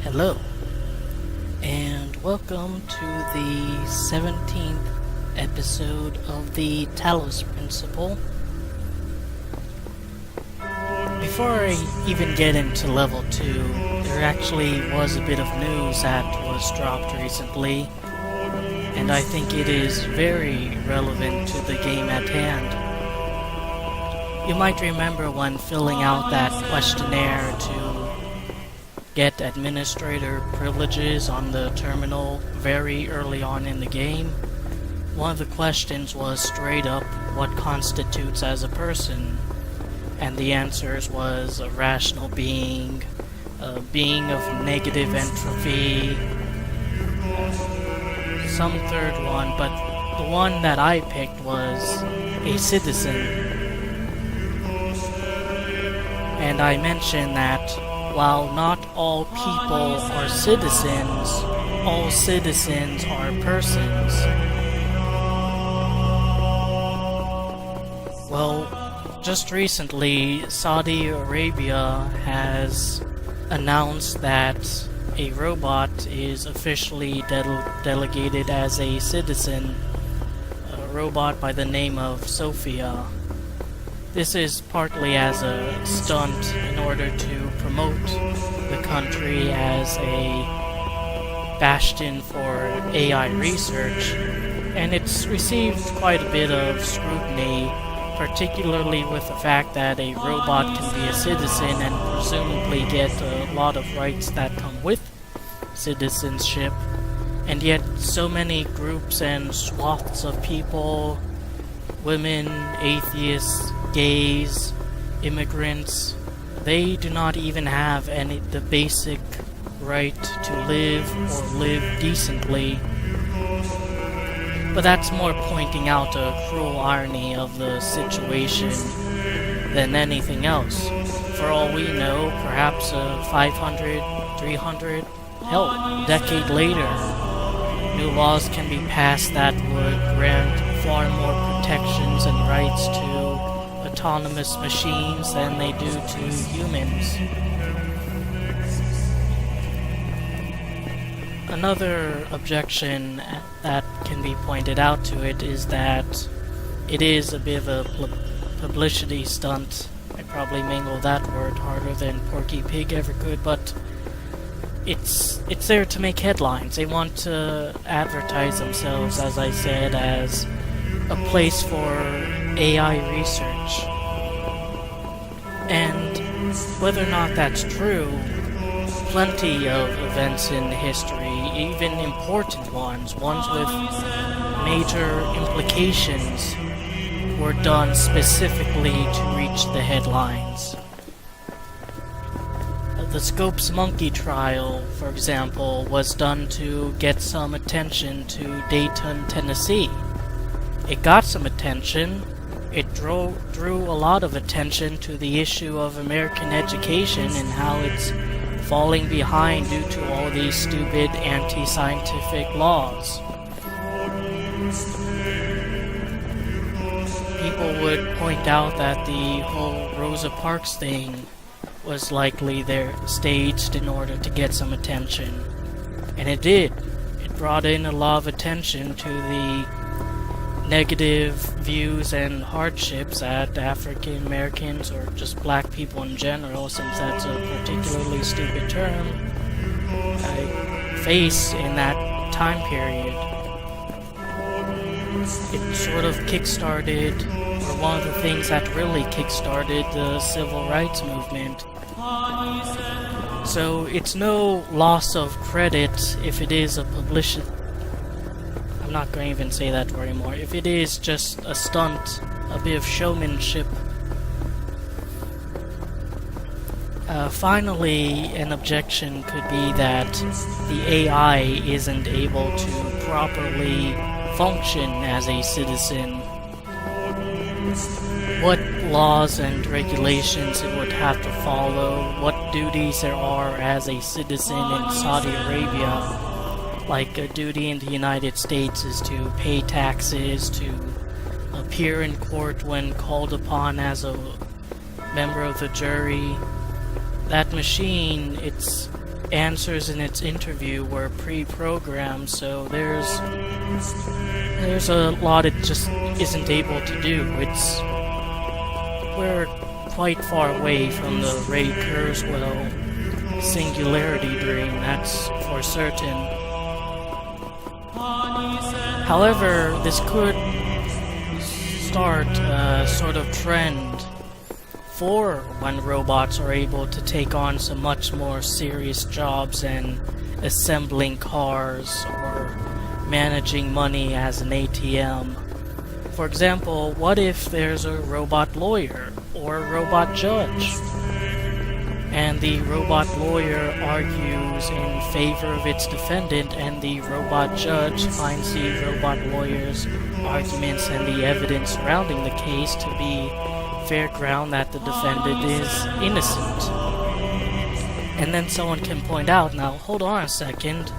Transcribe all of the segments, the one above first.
Hello, and welcome to the 17th episode of the Talos Principle. Before I even get into level 2, there actually was a bit of news that was dropped recently, and I think it is very relevant to the game at hand. You might remember when filling out that questionnaire to get administrator privileges on the terminal very early on in the game, one of the questions was straight up what constitutes as a person, and the answers was a rational being, a being of negative entropy, some third one, but the one that I picked was a citizen. And I mentioned that while not all people are citizens, all citizens are persons. Well, just recently, Saudi Arabia has announced that a robot is officially delegated as a citizen, a robot by the name of Sophia. This is partly as a stunt in order to promote the country as a bastion for AI research, and it's received quite a bit of scrutiny, particularly with the fact that a robot can be a citizen and presumably get a lot of rights that come with citizenship, and yet so many groups and swaths of people, women, atheists, gays, immigrants, they do not even have the basic right to live or live decently. But that's more pointing out a cruel irony of the situation than anything else. For all we know, perhaps 500, 300, hell, decade later, new laws can be passed that would grant far more protections and rights to autonomous machines than they do to humans. Another objection that can be pointed out to it is that it is a bit of a publicity stunt. I probably mangled that word harder than Porky Pig ever could, but it's there to make headlines. They want to advertise themselves, as I said, as a place for AI research. And whether or not that's true, plenty of events in history, even important ones with major implications, were done specifically to reach the headlines. The Scopes Monkey trial, for example, was done to get some attention to Dayton, Tennessee. It got some attention. It drew a lot of attention to the issue of American education and how it's falling behind due to all these stupid anti-scientific laws. People would point out that the whole Rosa Parks thing was likely there staged in order to get some attention. And it did. It brought in a lot of attention to the negative views and hardships that African Americans, or just black people in general, since that's a particularly stupid term, face in that time period. It sort of kickstarted, or one of the things that really kickstarted the civil rights movement. So it's no loss of credit if it is a publicity. I'm not going to even say that word anymore. If it is just a stunt, a bit of showmanship. Finally, an objection could be that the AI isn't able to properly function as a citizen. What laws and regulations it would have to follow, what duties there are as a citizen in Saudi Arabia. Like a duty in the United States is to pay taxes, to appear in court when called upon as a member of the jury. That machine, it's answers in its interview were pre-programmed, so there's a lot it just isn't able to do. We're quite far away from the Ray Kurzweil singularity dream, that's for certain. However, this could start a sort of trend for when robots are able to take on some much more serious jobs and assembling cars or managing money as an ATM. For example, what if there's a robot lawyer or a robot judge? And the robot lawyer argues in favor of its defendant, and the robot judge finds the robot lawyer's arguments and the evidence surrounding the case to be fair ground that the defendant is innocent. And then someone can point out, now hold on a second,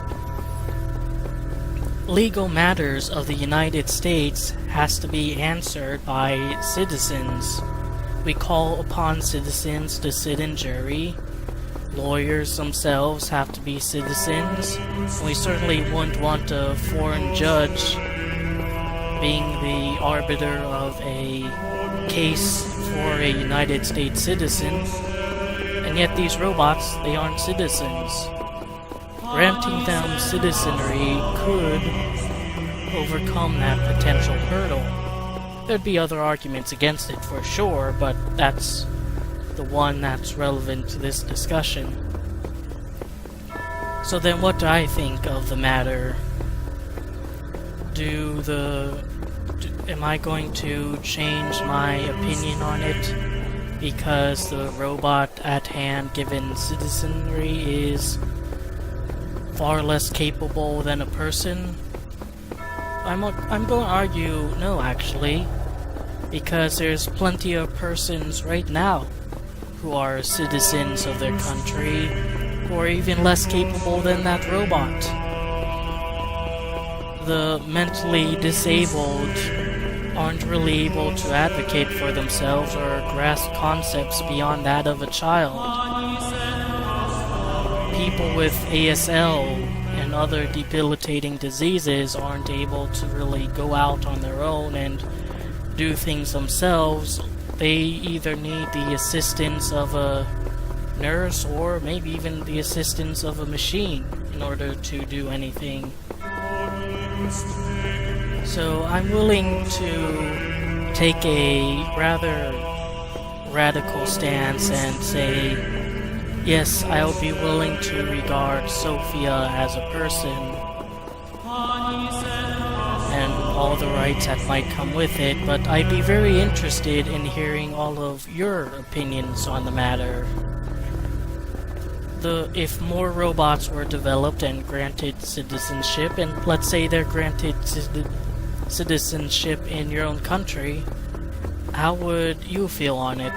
legal matters of the United States has to be answered by citizens. We call upon citizens to sit in jury. Lawyers themselves have to be citizens. We certainly wouldn't want a foreign judge being the arbiter of a case for a United States citizen. And yet these robots, they aren't citizens. Granting them citizenry could overcome that potential hurdle. There'd be other arguments against it for sure, but that's the one that's relevant to this discussion. So then what do I think of the matter? Am I going to change my opinion on it because the robot at hand, given citizenry, is far less capable than a person? I'm going to argue no, actually, because there's plenty of persons right now who are citizens of their country who are even less capable than that robot. The mentally disabled aren't really able to advocate for themselves or grasp concepts beyond that of a child. People with ASL and other debilitating diseases aren't able to really go out on their own and do things themselves. They either need the assistance of a nurse or maybe even the assistance of a machine in order to do anything. So I'm willing to take a rather radical stance and say, yes, I'll be willing to regard Sophia as a person and all the rights that might come with it, but I'd be very interested in hearing all of your opinions on the matter. If more robots were developed and granted citizenship, and let's say they're granted citizenship in your own country, how would you feel on it?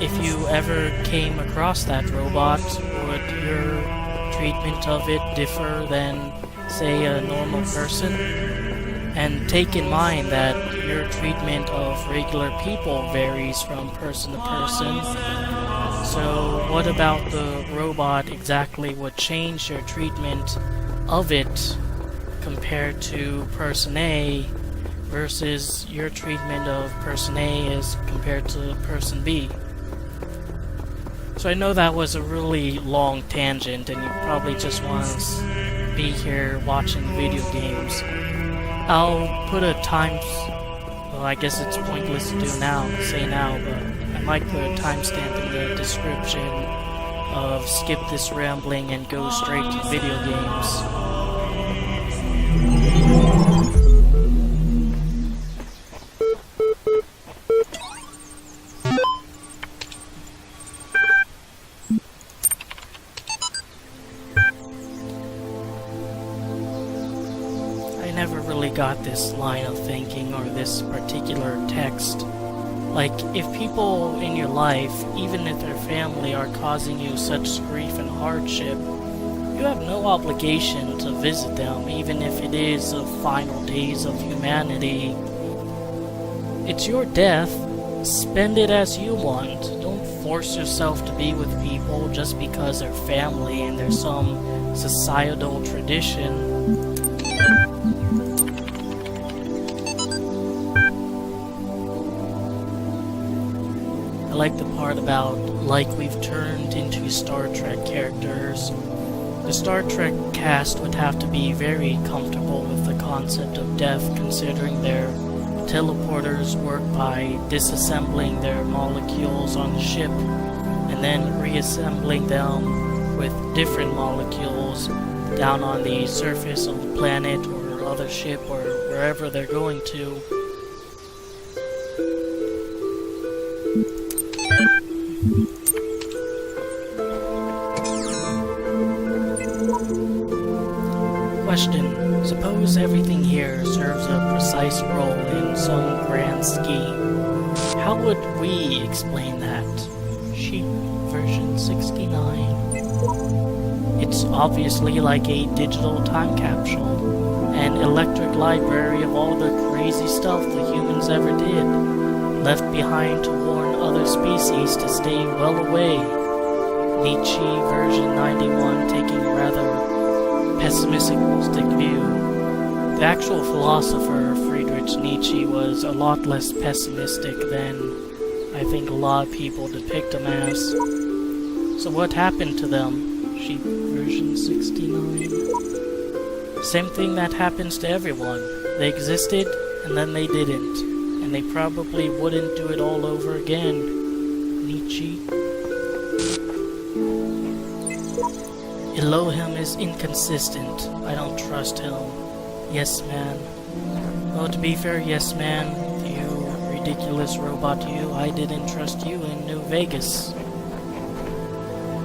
If you ever came across that robot, would your treatment of it differ than, say, a normal person? And take in mind that your treatment of regular people varies from person to person. So what about the robot exactly would change your treatment of it compared to person A versus your treatment of person A as compared to person B? So I know that was a really long tangent and you probably just want to be here watching video games. I'll put a well, I guess it's pointless to say now, but I might put a timestamp in the description of skip this rambling and go straight to video games. I never really got this line of thinking or this particular text. Like, if people in your life, even if their family, are causing you such grief and hardship, you have no obligation to visit them, even if it is the final days of humanity. It's your death. Spend it as you want. Don't force yourself to be with people just because they're family and there's some societal tradition. I like the part about like we've turned into Star Trek characters. The Star Trek cast would have to be very comfortable with the concept of death, considering their teleporters work by disassembling their molecules on the ship and then reassembling them with different molecules down on the surface of the planet or other ship or wherever they're going to. Question: suppose everything here serves a precise role in some grand scheme. How would we explain that? Sheet version 69. It's obviously like a digital time capsule, an electric library of all the crazy stuff the humans ever did, left behind to warn other species to stay well away. Nietzsche version 91 taking a rather pessimistic view. The actual philosopher Friedrich Nietzsche was a lot less pessimistic than I think a lot of people depict him as. So what happened to them? Sheet version 69. Same thing that happens to everyone. They existed and then they didn't. And they probably wouldn't do it all over again. Nietzsche. Elohim is inconsistent. I don't trust him. Yes, man. Well, to be fair, yes, man. You ridiculous robot, you. I didn't trust you in New Vegas.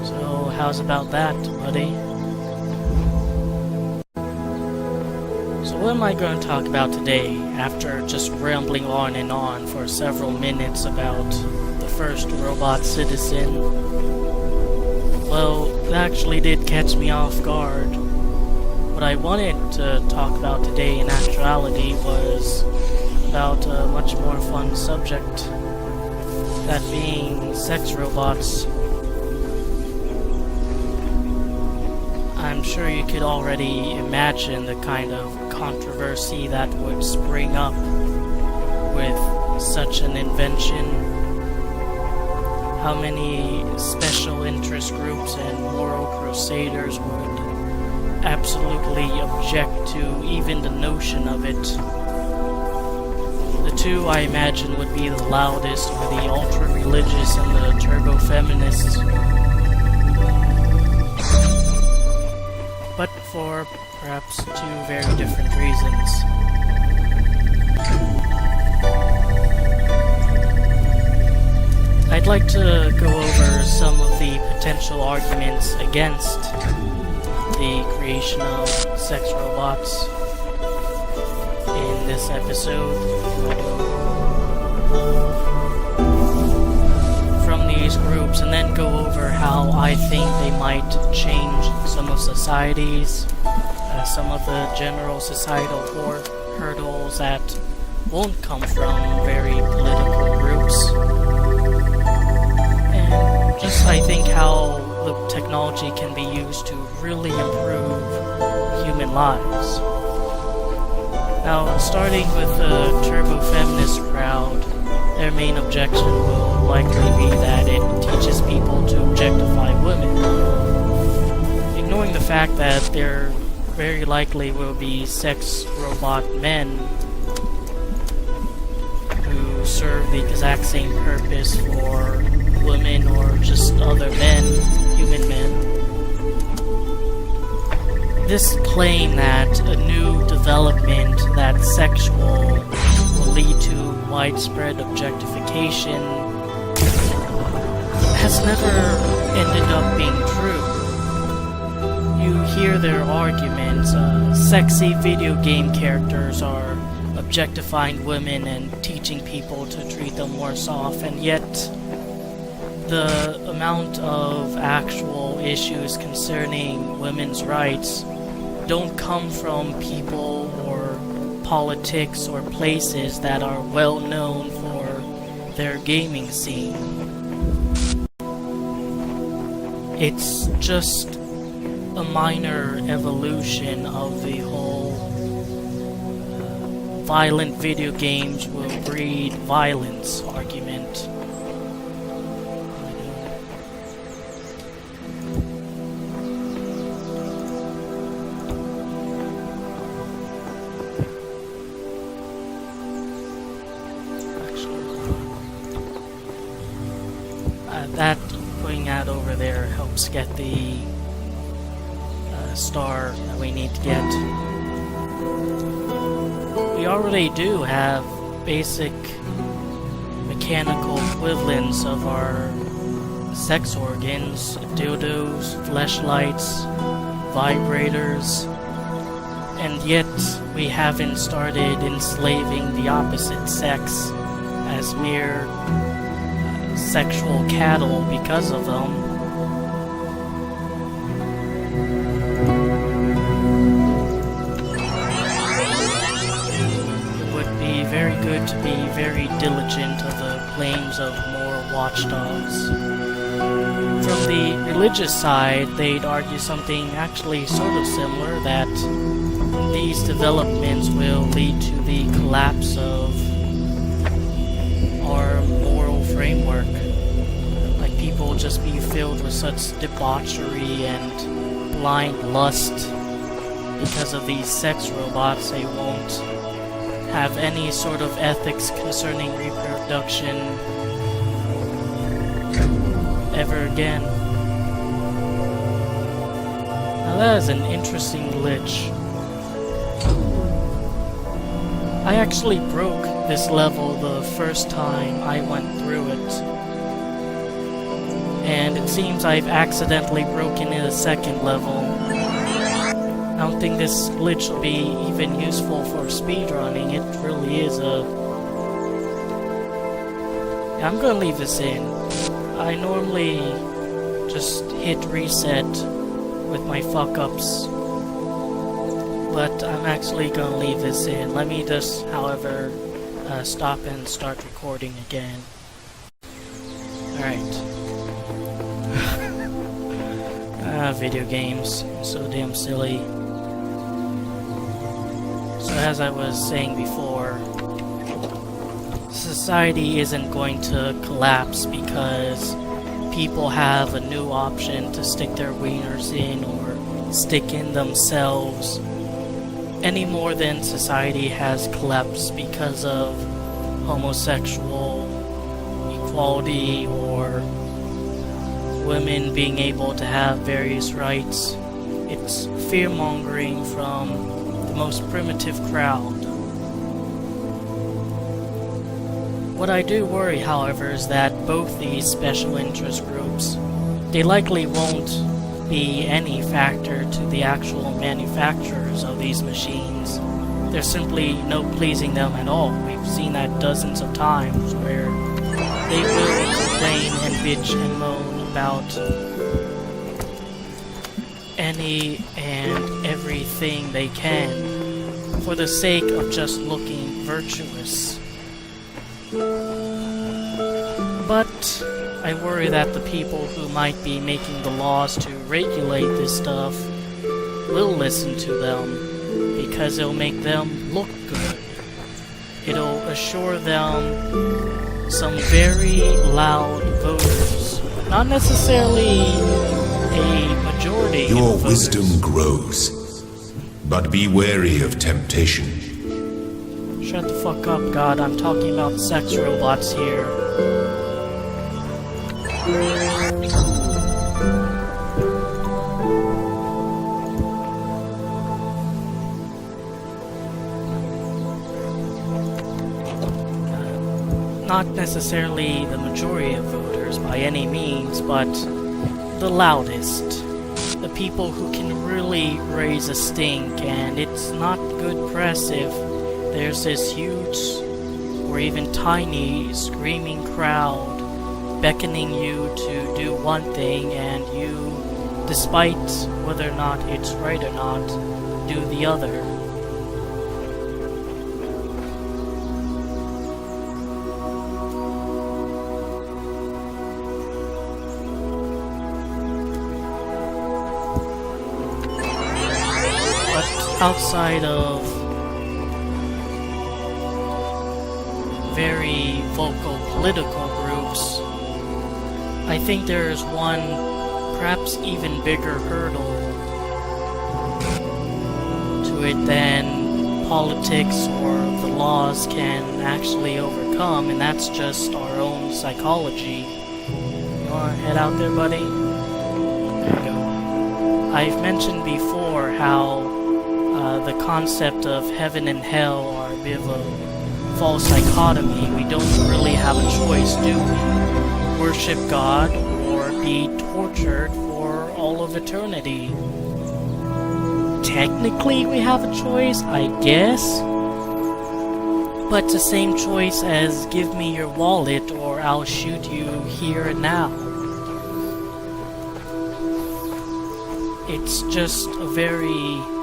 So, how's about that, buddy? So what am I going to talk about today, after just rambling on and on for several minutes about the first robot citizen? Well, it actually did catch me off guard. What I wanted to talk about today in actuality was about a much more fun subject, that being sex robots. I'm sure you could already imagine the kind of controversy that would spring up with such an invention. How many special interest groups and moral crusaders would absolutely object to even the notion of it. The two I imagine would be the loudest were the ultra-religious and the turbo-feminists. But for perhaps two very different reasons. I'd like to go over some of the potential arguments against the creation of sex robots in this episode. From these groups, and then go over how I think they might change some of societies, some of the general societal hurdles that won't come from very political groups. Just, I think, how the technology can be used to really improve human lives. Now, starting with the turbo-feminist crowd, their main objection will likely be that it teaches people to objectify women, ignoring the fact that there very likely will be sex robot men who serve the exact same purpose for women or just other men, human men. This claim that a new development that's sexual will lead to widespread objectification has never ended up being true. You hear their arguments, sexy video game characters are objectifying women and teaching people to treat them worse off, and yet the amount of actual issues concerning women's rights don't come from people or politics or places that are well known for their gaming scene. It's just a minor evolution of the whole violent video games will breed violence argument. That putting that over there helps get the star that we need to get. We already do have basic mechanical equivalents of our sex organs, dildos, fleshlights, vibrators, and yet we haven't started enslaving the opposite sex as mere sexual cattle because of them. It would be very good to be very diligent of the claims of more watchdogs. From the religious side, they'd argue something actually sort of similar, that these developments will lead to the collapse of our moral framework. Like, people will just be filled with such debauchery and blind lust because of these sex robots. They won't have any sort of ethics concerning reproduction ever again. Now that is an interesting glitch. I actually broke this level the first time I went through it, and it seems I've accidentally broken in a second level. I don't think this glitch will be even useful for speedrunning. It really is yeah, I'm gonna leave this in. I normally just hit reset with my fuck-ups, but I'm actually gonna leave this in. Let me just, however, stop and start recording again. Alright. Video games. So damn silly. So as I was saying before, society isn't going to collapse because people have a new option to stick their wieners in or stick in themselves, any more than society has collapsed because of homosexual equality or women being able to have various rights. It's fear-mongering from the most primitive crowd. What I do worry, however, is that both these special interest groups, they likely won't be any factor to the actual manufacturers of these machines. There's simply no pleasing them at all. We've seen that dozens of times where they will complain and bitch and moan about any and everything they can for the sake of just looking virtuous. But I worry that the people who might be making the laws to regulate this stuff will listen to them because it'll make them look good. It'll assure them some very loud voters. Not necessarily a majority. Your wisdom grows, but be wary of temptation. Shut the fuck up, God. I'm talking about sex robots here. Not necessarily the majority of voters by any means, but the loudest. The people who can really raise a stink, and it's not good press if there's this huge or even tiny screaming crowd beckoning you to do one thing and you, despite whether or not it's right or not, do the other. outside of very vocal political groups, I think there's one perhaps even bigger hurdle to it than politics or the laws can actually overcome, and that's just our own psychology. You wanna head out there, buddy? There you go. I've mentioned before how the concept of heaven and hell are a bit of a false dichotomy. We don't really have a choice, do we? Worship God or be tortured for all of eternity. Technically we have a choice, I guess. But it's the same choice as give me your wallet or I'll shoot you here and now. It's just a very...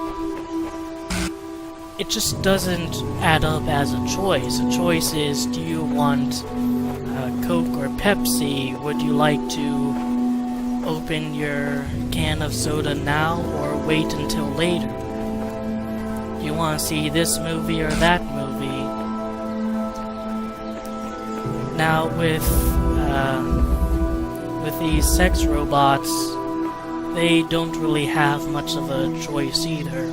It just doesn't add up as a choice. A choice is, do you want Coke or Pepsi? Would you like to open your can of soda now or wait until later? Do you want to see this movie or that movie? Now with these sex robots, they don't really have much of a choice either.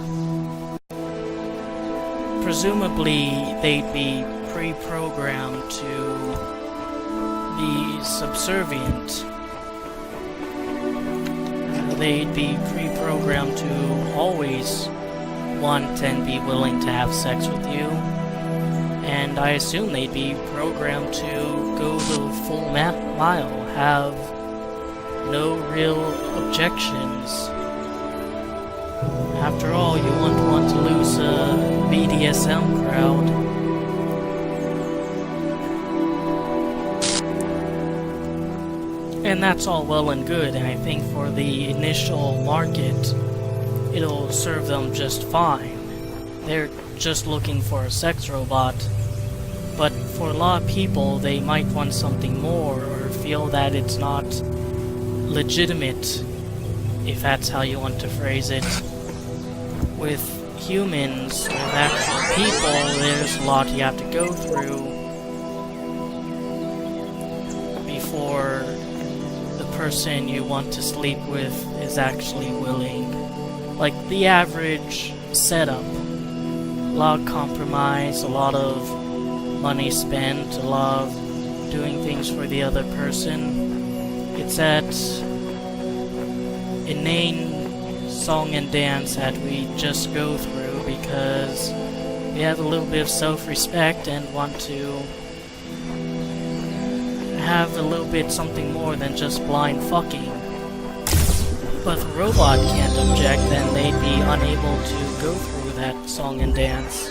Presumably, they'd be pre-programmed to be subservient. They'd be pre-programmed to always want and be willing to have sex with you. And I assume they'd be programmed to go the full mile, have no real objections. After all, you wouldn't want to lose a BDSM crowd. And that's all well and good, and I think for the initial market, it'll serve them just fine. They're just looking for a sex robot. But for a lot of people, they might want something more, or feel that it's not legitimate, if that's how you want to phrase it. With humans, with actual people, there's a lot you have to go through before the person you want to sleep with is actually willing. Like the average setup. A lot of compromise, a lot of money spent, a lot of doing things for the other person. It's that inane song and dance that we just go through because we have a little bit of self-respect and want to have a little bit something more than just blind fucking. But if a robot can't object, then they'd be unable to go through that song and dance.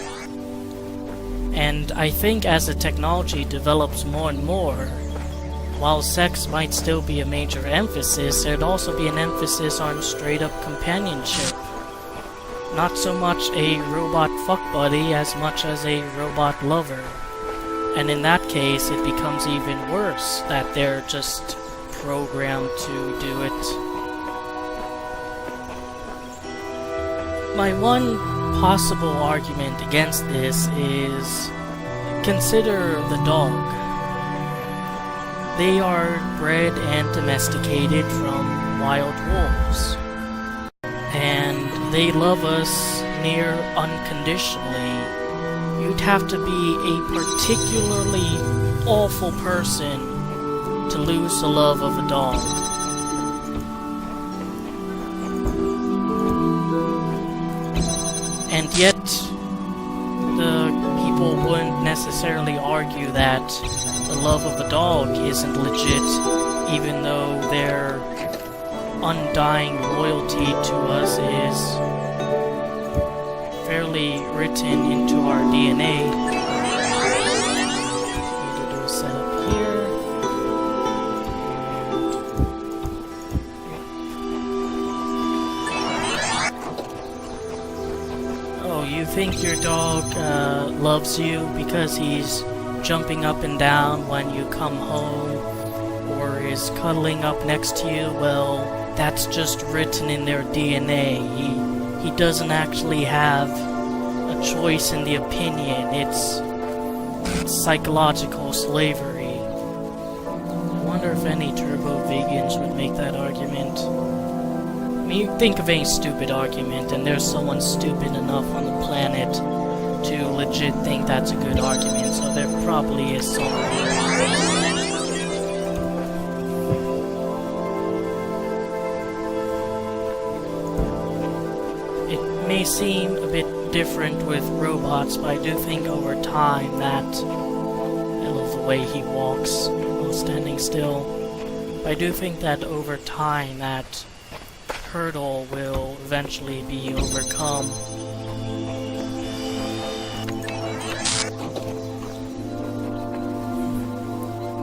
And I think as the technology develops more and more, while sex might still be a major emphasis, there'd also be an emphasis on straight-up companionship. Not so much a robot fuck buddy as much as a robot lover. And in that case, it becomes even worse that they're just programmed to do it. My one possible argument against this is, consider the dog. They are bred and domesticated from wild wolves. And they love us near unconditionally. You'd have to be a particularly awful person to lose the love of a dog. And yet, the people wouldn't necessarily argue that the love of a dog isn't legit, even though their undying loyalty to us is fairly written into our DNA. Need to do a setup here. Oh, you think your dog loves you because he's jumping up and down when you come home, or is cuddling up next to you? Well, that's just written in their DNA. He he doesn't actually have a choice in the opinion. It's psychological slavery. I wonder if any turbo-vegans would make that argument. I mean, you think of any stupid argument, and there's someone stupid enough on the planet to legit think that's a good argument, so there probably is someone. It may seem a bit different with robots, but I do think over time that... I love the way he walks while standing still. But I do think that over time that hurdle will eventually be overcome.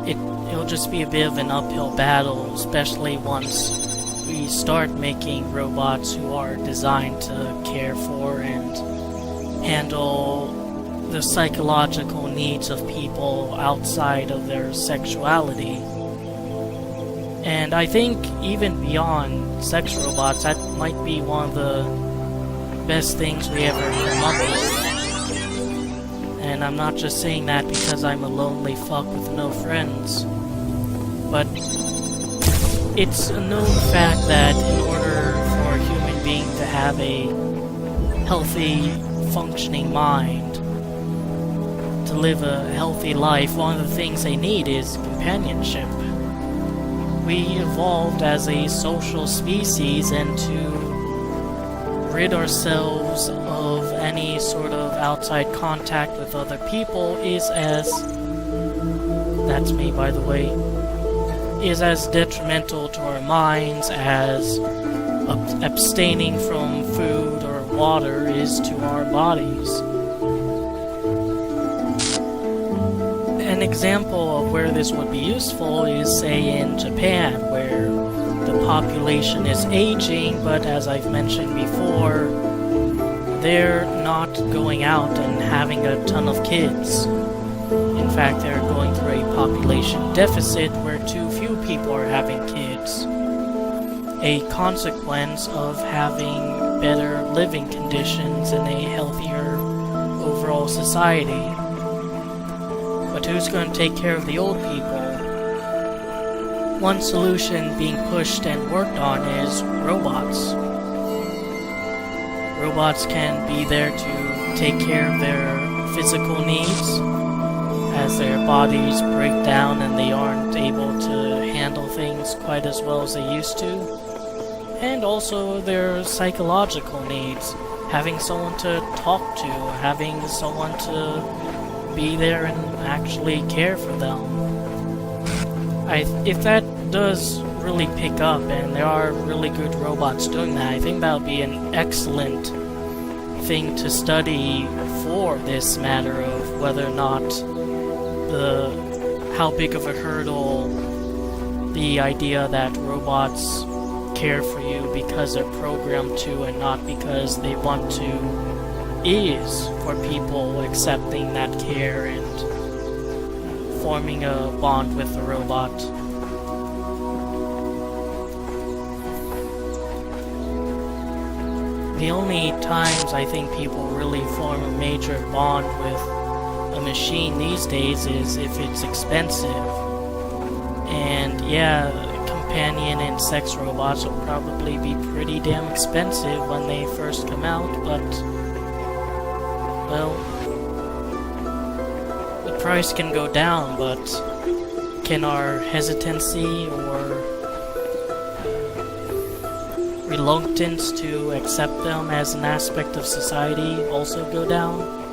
It'll just be a bit of an uphill battle, especially once we start making robots who are designed to care for and handle the psychological needs of people outside of their sexuality. And I think even beyond sex robots, that might be one of the best things we ever come up with. And I'm not just saying that because I'm a lonely fuck with no friends. But it's a known fact that in order for a human being to have a healthy, functioning mind, to live a healthy life, one of the things they need is companionship. We evolved as a social species, and to rid ourselves of any sort of outside contact with other people is as... that's me, by the way, is as detrimental to our minds as abstaining from food or water is to our bodies. An example of where this would be useful is, say, in Japan, where the population is aging, but as I've mentioned before, they're not going out and having a ton of kids. In fact, they're going through a population deficit where too few people are having kids. A consequence of having better living conditions and a healthier overall society. But who's going to take care of the old people? One solution being pushed and worked on is robots. Robots can be there to take care of their physical needs as their bodies break down and they aren't able to handle things quite as well as they used to. And also their psychological needs. Having someone to talk to, having someone to be there and actually care for them. If that does really pick up, and there are really good robots doing that, I think that would be an excellent thing to study for this matter of whether or not how big of a hurdle the idea that robots care for you because they're programmed to and not because they want to is for people accepting that care and forming a bond with the robot. The only times I think people really form a major bond with a machine these days is if it's expensive. And yeah, companion and sex robots will probably be pretty damn expensive when they first come out, but well, the price can go down, but can our hesitancy or reluctance to accept them as an aspect of society also go down?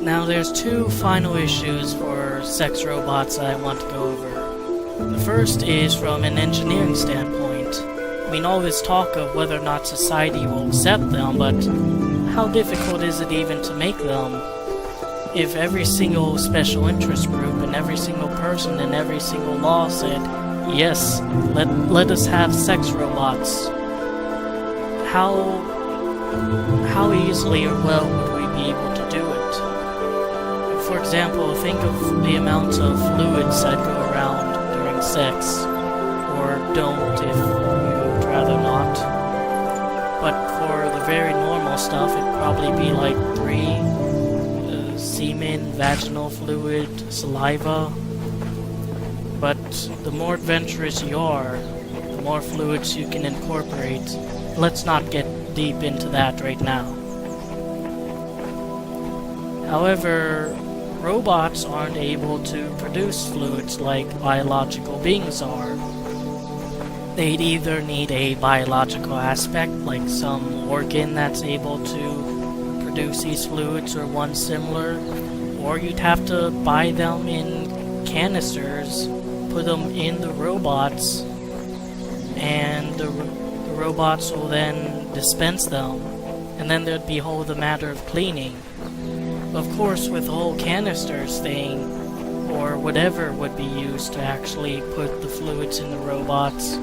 Now there's two final issues for sex robots that I want to go over. The first is from an engineering standpoint. I mean, all this talk of whether or not society will accept them, but how difficult is it even to make them? If every single special interest group and every single person and every single law said, yes, let us have sex robots, how easily or well would we be able to do it? For example, think of the amount of fluids that go around during sex, or don't if you'd rather not. But for the very normal stuff, it'd probably be like 3: semen, vaginal fluid, saliva. But the more adventurous you are, the more fluids you can incorporate. Let's not get deep into that right now. However, robots aren't able to produce fluids like biological beings are. They'd either need a biological aspect, like some organ that's able to produce these fluids or one similar, or you'd have to buy them in canisters, put them in the robots, and the robots will then dispense them, and then there'd be whole the matter of cleaning. Of course, with the whole canisters thing, or whatever would be used to actually put the fluids in the robots,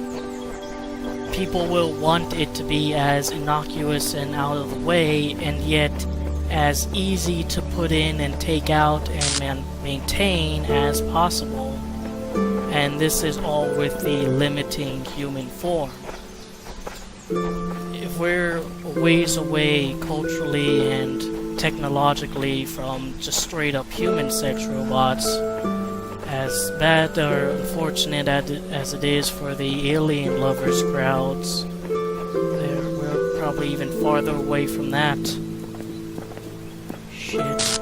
people will want it to be as innocuous and out of the way, and yet as easy to put in and take out and maintain as possible. And this is all with the limiting human form. If we're a ways away culturally and technologically from just straight up human sex robots, as bad or unfortunate as it is for the alien lovers crowds, we're probably even farther away from that. Shit.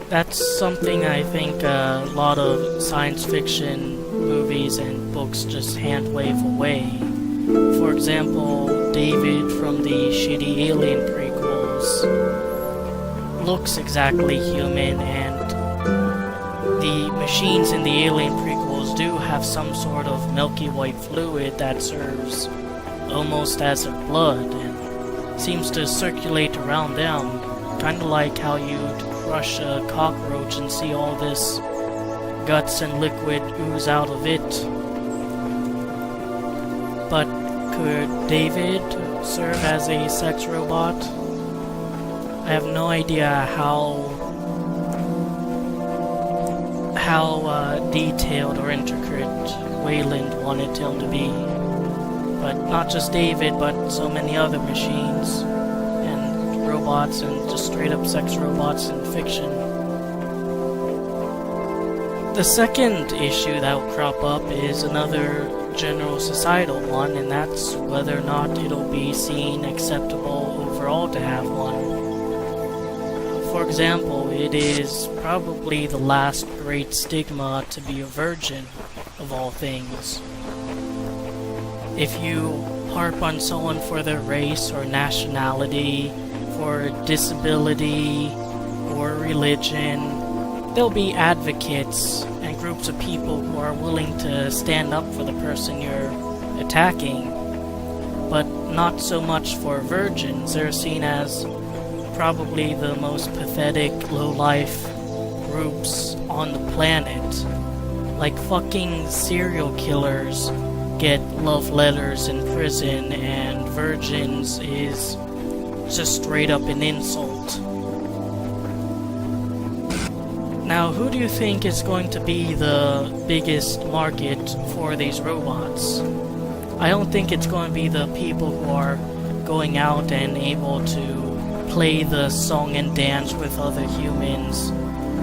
That's something I think a lot of science fiction movies and books just hand wave away. For example, David from the shitty Alien prequels looks exactly human, and the machines in the Alien prequels do have some sort of milky white fluid that serves almost as their blood and seems to circulate around them, kinda like how you'd crush a cockroach and see all this guts and liquid ooze out of it. But could David serve as a sex robot? I have no idea how detailed or intricate Wayland wanted him to be. But not just David, but so many other machines and robots and just straight up sex robots in fiction. The second issue that will crop up is another general societal one, and that's whether or not it'll be seen acceptable overall to have one. For example, it is probably the last great stigma to be a virgin, of all things. If you harp on someone for their race or nationality, for disability or religion, there'll be advocates and groups of people who are willing to stand up for the person you're attacking, but not so much for virgins. They're seen as probably the most pathetic, low-life groups on the planet. Like fucking serial killers get love letters in prison, and virgins is just straight up an insult. Now, who do you think is going to be the biggest market for these robots? I don't think it's going to be the people who are going out and able to play the song and dance with other humans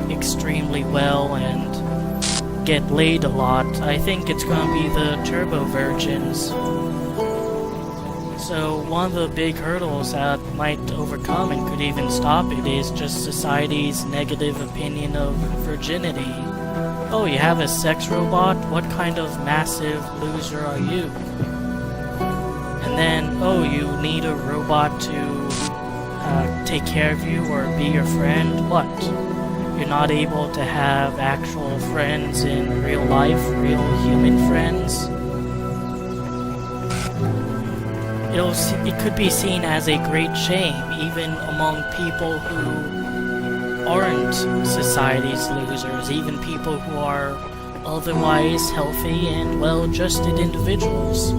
extremely well and get laid a lot. I think it's going to be the turbo virgins. So one of the big hurdles that might overcome and could even stop it is just society's negative opinion of virginity. Oh, you have a sex robot? What kind of massive loser are you? And then, oh, you need a robot to take care of you or be your friend? What? You're not able to have actual friends in real life, real human friends? It could be seen as a great shame, even among people who aren't society's losers, even people who are otherwise healthy and well-adjusted individuals.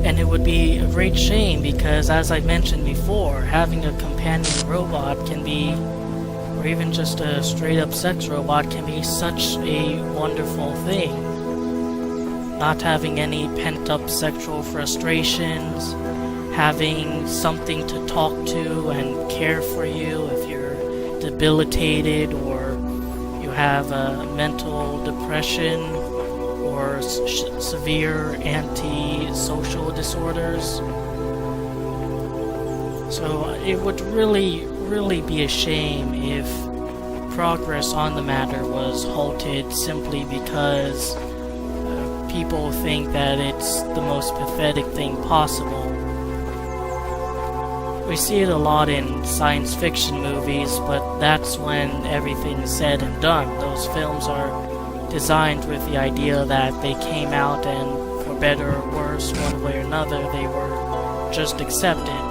And it would be a great shame because, as I mentioned before, having a companion robot can be, or even just a straight up sex robot, can be such a wonderful thing. Not having any pent up sexual frustrations, having something to talk to and care for you if you're debilitated or you have a mental depression or severe anti-social disorders. So it would really be a shame if progress on the matter was halted simply because people think that it's the most pathetic thing possible. We see it a lot in science fiction movies, but that's when everything's said and done. Those films are designed with the idea that they came out and, for better or worse, one way or another, they were just accepted.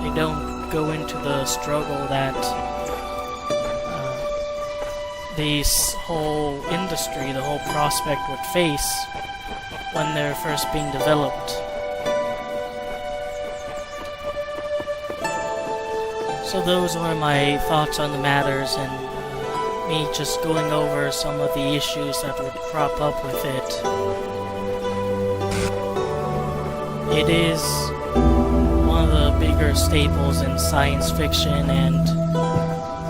They don't go into the struggle that this whole industry, the whole prospect would face when they're first being developed. So those were my thoughts on the matters, and me just going over some of the issues that would crop up with it. It is one of the bigger staples in science fiction, and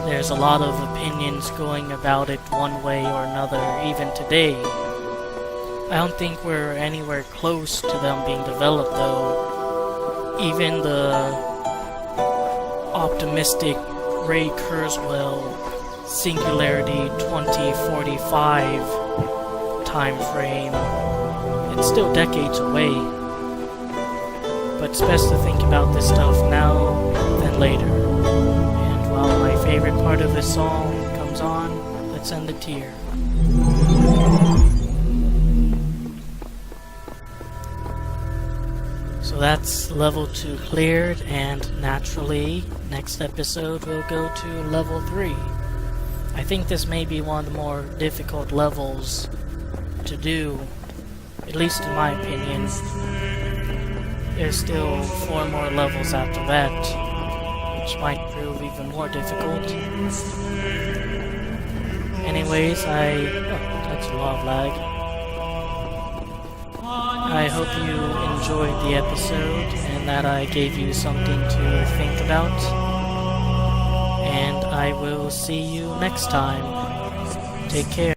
there's a lot of opinions going about it one way or another even today. I don't think we're anywhere close to them being developed though. Even the optimistic Ray Kurzweil Singularity 2045 time frame, it's still decades away. But it's best to think about this stuff now than later. And while my favorite part of this song comes on, let's end it here. So that's level 2 cleared, and naturally, next episode we'll go to level 3. I think this may be one of the more difficult levels to do, at least in my opinion. There's still 4 more levels after that, which might prove even more difficult. Anyways, that's a lot of lag. I hope you enjoyed the episode and that I gave you something to think about. And I will see you next time. Take care.